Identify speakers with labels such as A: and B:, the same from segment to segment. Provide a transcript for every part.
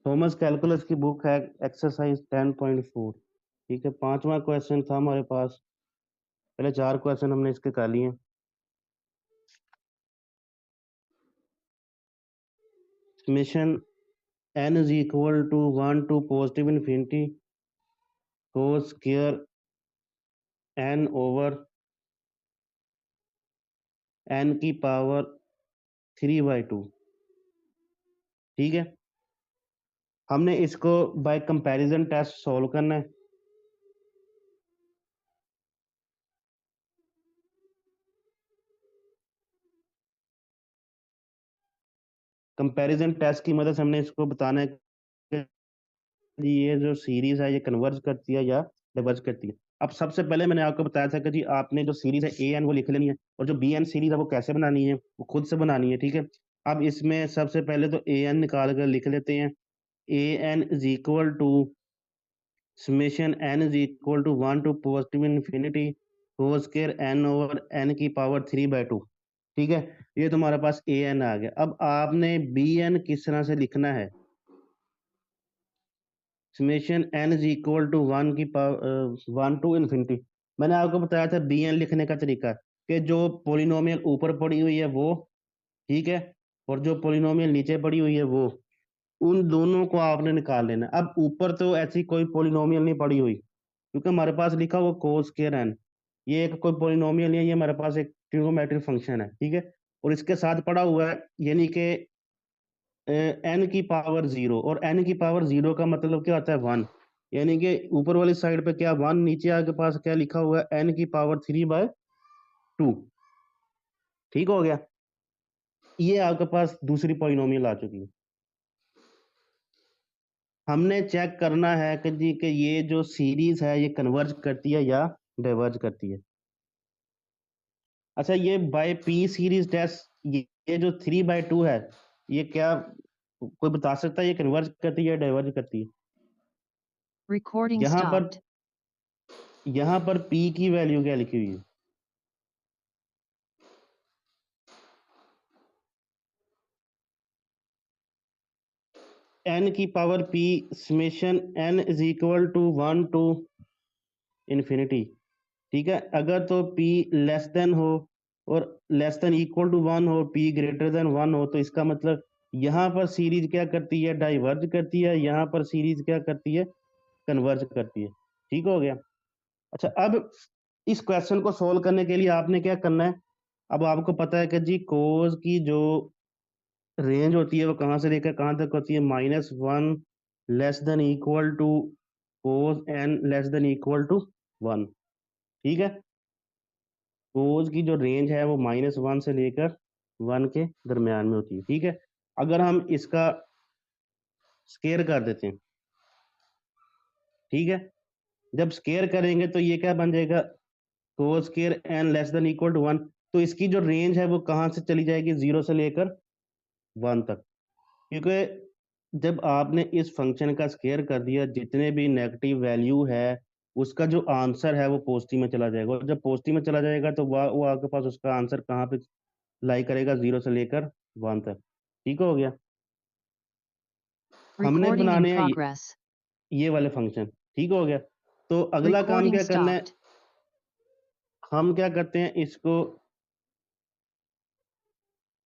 A: Thomas calculus की book है exercise 10.4। ठीक है, 5वां क्वेश्चन था हमारे पास। पहले 4 क्वेश्चन हमने इसके कर लिए। Summation n is equal to 1 to positive infinity cos square n over n की पावर 3/2। ठीक है, हमने इसको बाय कंपैरिजन टेस्ट सॉल्व करना है। कंपैरिजन टेस्ट की मदद से हमने इसको बताना है कि ये जो सीरीज है ये कन्वर्ज करती है या डाइवर्ज करती है। अब सबसे पहले मैंने आपको बताया था कि जी आपने जो सीरीज है ए एन वो लिख लेनी है, और जो बी एन सीरीज है वो कैसे बनानी है, वो खुद से बनानी है। ठीक है, अब इसमें सबसे पहले तो ए एन निकाल कर लिख लेते हैं। A N is equal to summation N is equal to 1 to positive infinity whole square N over N की पावर 3/2। ठीक है, ये तुम्हारे पास ए एन आ गया। अब आपने बी एन किस तरह से लिखना है। Summation N is equal to 1 की पावर 1 टू इन्फिनिटी। मैंने आपको बताया था बी एन लिखने का तरीका कि जो पोलिनोमियल ऊपर पड़ी हुई है वो, ठीक है, और जो पोलिनोमियल नीचे पड़ी हुई है वो, उन दोनों को आपने निकाल लेना। अब ऊपर तो ऐसी कोई पोलिनोमियल नहीं पड़ी हुई, क्योंकि हमारे पास लिखा हुआ कोस स्क्वायर एन, ये एक कोई पोलिनोमियल नहीं है, ये हमारे पास एक ट्रिग्नोमेट्रिक फंक्शन है। ठीक है, और इसके साथ पड़ा हुआ है यानी कि एन की पावर 0, और एन की पावर 0 का मतलब क्या होता है 1, यानी कि ऊपर वाली साइड पे क्या 1, नीचे आगे पास क्या लिखा हुआ है एन की पावर 3/2। ठीक हो गया, ये आपके पास दूसरी पॉलिनोमियल आ चुकी है। हमने चेक करना है कि जी कि ये जो सीरीज है ये कन्वर्ज करती है या डाइवर्ज करती है। अच्छा, ये बाय पी सीरीज टेस्ट, ये जो 3/2 है, ये क्या कोई बता सकता है ये कन्वर्ज करती है या डाइवर्ज करती है?
B: Recording
A: यहाँ पर
B: stopped.
A: यहाँ पर पी की वैल्यू क्या लिखी हुई है? एन की power p summation N is equal to 1 to infinity. ठीक है, अगर तो पी लेस देन हो और लेस देन इक्वल टू 1 हो, पी ग्रेटर देन 1 हो, तो इसका मतलब यहाँ पर सीरीज क्या करती है, डाइवर्ज करती है, यहाँ पर सीरीज क्या करती है, कन्वर्ज करती है। ठीक हो गया। अच्छा, अब इस क्वेश्चन को सोल्व करने के लिए आपने क्या करना है। अब आपको पता है कि जी कोस की जो रेंज होती है वो कहाँ से लेकर कहाँ तक होती है, -1 less than equal to cos n less than equal to 1। ठीक है, कोस की जो रेंज है वो -1 से लेकर 1 के दरमियान में होती है। ठीक है, अगर हम इसका स्केयर कर देते हैं, ठीक है, जब स्केयर करेंगे तो ये क्या बन जाएगा, cos square n less than equal to 1। तो इसकी जो रेंज है वो कहाँ से चली जाएगी, 0 से लेकर 1 तक। क्योंकि जब आपने इस फंक्शन का स्केयर कर दिया, जितने भी नेगेटिव वैल्यू है उसका जो आंसर है वो पॉजिटिव में चला जाएगा, और जब पॉजिटिव में चला जाएगा तो वो आपके पास उसका आंसर कहाँ पे लाई करेगा, 0 से लेकर 1 तक। ठीक हो गया, हमने
B: Recording in
A: बनाने हैं
B: progress.
A: ये वाले फंक्शन। ठीक हो गया, तो अगला काम
B: Recording
A: क्या करना है,
B: stopped.
A: हम क्या करते हैं इसको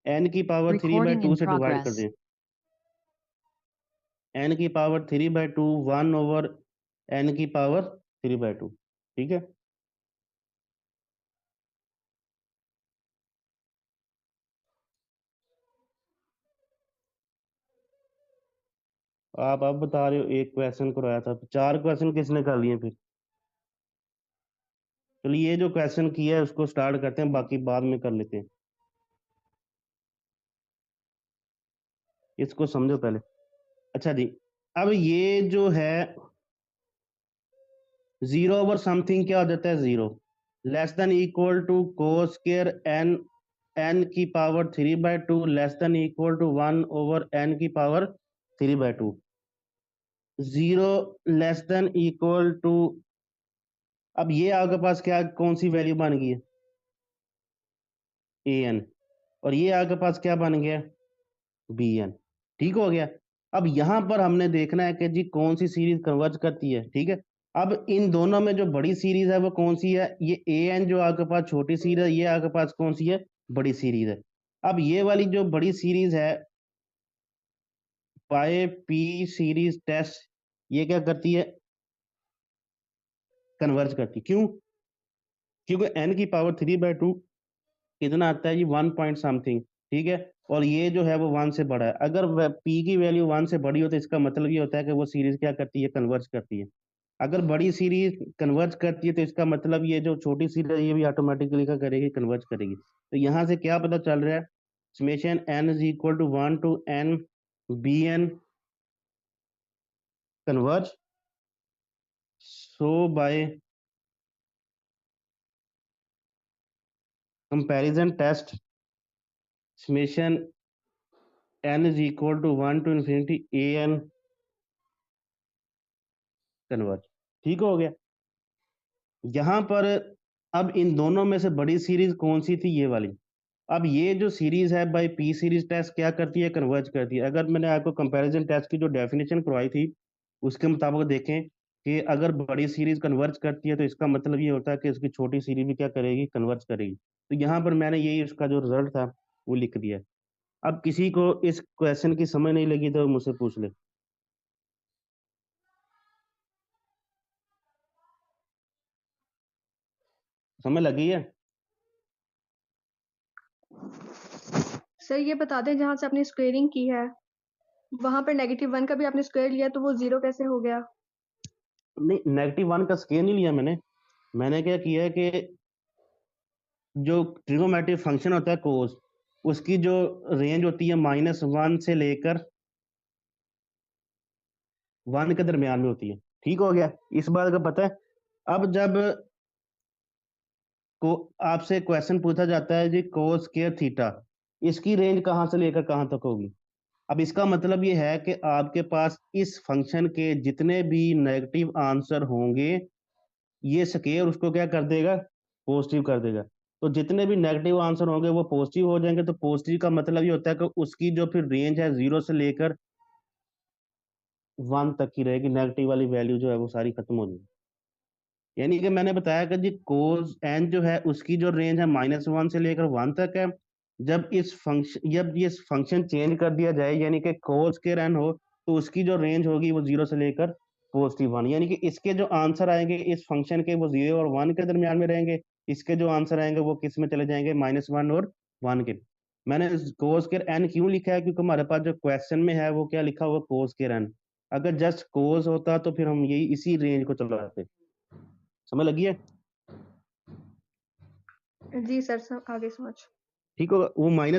A: n की पावर
B: Recording
A: 3/2
B: in
A: से डिवाइड कर
B: progress.
A: दें। n की पावर 3/2 1 ओवर n की पावर 3/2। ठीक है, आप अब बता रहे हो एक क्वेश्चन कराया था, 4 क्वेश्चन किसने कर लिए फिर? चलिए, ये जो क्वेश्चन किया है उसको स्टार्ट करते हैं, बाकी बाद में कर लेते हैं। इसको समझो पहले। अच्छा जी, अब ये जो है 0 ओवर समथिंग क्या हो जाता है, 0 less than equal to cos square N N की power 3/2 less than equal to 1 over N की power 3/2। 0 less than equal to, अब ये आपके पास क्या कौन सी वैल्यू बन गई है, ए एन, और ये आपके पास क्या बन गया, बी एन। ठीक हो गया, अब यहाँ पर हमने देखना है कि जी कौन सी सीरीज कन्वर्ज करती है, ठीक है। अब इन दोनों में जो बड़ी सीरीज है वो कौन सी है, ये ए एन जो आपके पास छोटी सीरीज है, ये आपके पास कौन सी है, बड़ी सीरीज है। अब ये वाली जो बड़ी सीरीज है पाए पी सीरीज टेस्ट, ये क्या करती है, कन्वर्ज करती, क्यों, क्योंकि एन की पावर 3/2 कितना आता है जी, 1 पॉइंट समथिंग, ठीक है। और ये जो है वो 1 से बड़ा है, अगर पी की वैल्यू 1 से बड़ी हो तो इसका मतलब ये होता है कि वो सीरीज क्या करती है, कन्वर्ज करती है। अगर बड़ी सीरीज कन्वर्ज करती है तो इसका मतलब ये जो छोटी सीरीज है ये भी ऑटोमेटिकली क्या करेगी, कन्वर्ज करेगी। तो यहाँ से क्या पता चल रहा है, summation n is equal to 1 to n bn converge, so by comparison test summation n is equal to 1 to infinity an converge. ठीक हो गया। यहाँ पर अब इन दोनों में से बड़ी सीरीज कौन सी थी, ये वाली। अब ये जो सीरीज है बाई पी सीरीज टेस्ट क्या करती है, कन्वर्ज करती है। अगर मैंने आपको कंपैरिजन टेस्ट की जो डेफिनेशन करवाई थी उसके मुताबिक देखें कि अगर बड़ी सीरीज कन्वर्ज करती है तो इसका मतलब ये होता है कि इसकी छोटी सीरीज भी क्या करेगी, कन्वर्ज करेगी। तो यहाँ पर मैंने यही उसका जो रिजल्ट था वो लिख दिया। अब किसी को इस क्वेश्चन की समझ नहीं लगी तो मुझसे पूछ ले। समझ लगी है?
C: सर ये बता दें, जहाँ से आपने स्क्वेयरिंग की है वहां पर -1 का भी आपने स्क्वायर लिया तो वो 0 कैसे हो गया?
A: नहीं, -1 का स्केयर नहीं लिया मैंने क्या किया है कि जो ट्रिग्नोमेट्रिक फंक्शन होता है कोस, उसकी जो रेंज होती है -1 से लेकर 1 के दरमियान में होती है। ठीक हो गया, इस बात का पता है। अब जब को आपसे क्वेश्चन पूछा जाता है जी कोस स्क्वायर थीटा, इसकी रेंज कहाँ से लेकर कहाँ तक होगी। अब इसका मतलब ये है कि आपके पास इस फंक्शन के जितने भी नेगेटिव आंसर होंगे ये स्क्वायर उसको क्या कर देगा, पॉजिटिव कर देगा। तो जितने भी नेगेटिव आंसर होंगे वो पॉजिटिव हो जाएंगे। तो पॉजिटिव का मतलब ये होता है कि उसकी जो फिर रेंज है 0 से लेकर 1 तक की रहेगी, नेगेटिव वाली वैल्यू जो है वो सारी खत्म हो जाएगी। यानी कि मैंने बताया कि जी कोस एन जो है उसकी जो रेंज है -1 से लेकर 1 तक है। जब ये फंक्शन चेंज कर दिया जाए यानी कि कोस के एन हो तो उसकी जो रेंज होगी वो 0 से लेकर +1, यानी कि इसके जो आंसर आएंगे इस फंक्शन के वो 0 और 1 के दरमियान में रहेंगे। इसके जो आंसर आएंगे वो किस में चले जाएंगे, -1 और 1 के। मैंने कोस के एन क्यों लिखा है, क्योंकि हमारे पास जो क्वेश्चन में है वो क्या लिखा हुआ, कोस के एन। अगर जस्ट कोस होता तो फिर हम यही इसी रेंज को चलाते। समझ लगी है?
C: जी सर, सब आगे समझ।
A: ठीक होगा, वो माइनस